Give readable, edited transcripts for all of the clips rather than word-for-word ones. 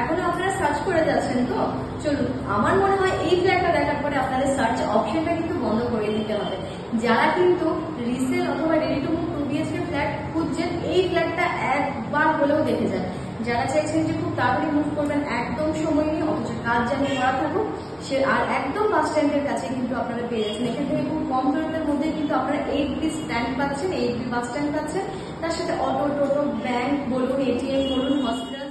এখন আপনারা সার্চ করে যাচ্ছেন তো চলুন, আমার মনে হয় এই ফ্ল্যাটটা দেখার পরে আপনাদের সার্চ অপশনটা কিন্তু বন্ধ করে দিতে হবে। যারা কিন্তু রিসেল অথবা ready to move 2 BHK flat খুঁজছেন, এই ফ্ল্যাটটা একবার হলেও দেখে যান। যারা চাইছেন যে খুব তাড়াতাড়ি মুভ করবেন, একদম সময় নিয়ে, অথচ কাজ জানি করা থাকুক, সে আর একদম বাস স্ট্যান্ডের কাছে কিন্তু আপনারা পেয়ে যাচ্ছেন। এখান থেকে খুব কম দূরত্বের মধ্যে কিন্তু আপনারা 8B স্ট্যান্ড পাচ্ছেন, 8B বাস স্ট্যান্ড পাচ্ছেন, তার সাথে অটো, টোটো, ব্যাংক বলুন, ATM বলুন, হসপিটাল।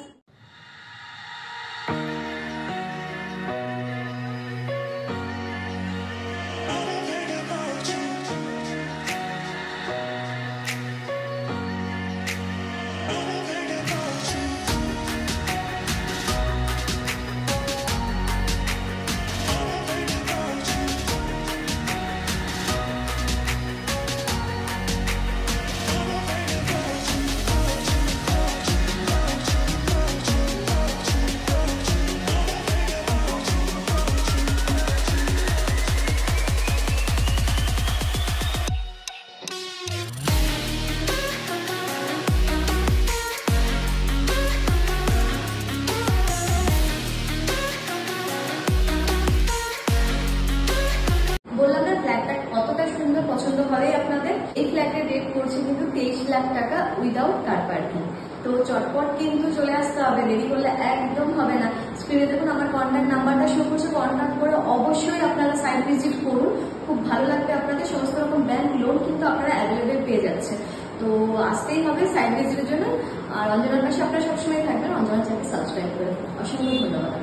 পছন্দ হয় আপনাদের। এই ফ্ল্যাটের রেট করছে কিন্তু 23 লাখ টাকা উইদাউট কার পার্কিং। তো চটপট কিন্তু চলে আসতে হবে, দেরি করলে একদম হবে না। স্ক্রিনে দেখুন আমার কন্ট্যাক্ট নাম্বারটা শো করছে, কন্ট্যাক্ট করে অবশ্যই আপনারা সাইট ভিজিট করুন, খুব ভালো লাগবে আপনাদের। সমস্ত রকম ব্যাংক লোন কিন্তু আপনারা অ্যাভেলেবেল পেয়ে যাচ্ছে। তো আসতেই হবে সাইট ভিজিটের জন্য। আর অঞ্জনার পাশে আপনারা সবসময় থাকবেন। অঞ্জনা চ্যানেল সাবস্ক্রাইব করে অসংখ্য ধন্যবাদ।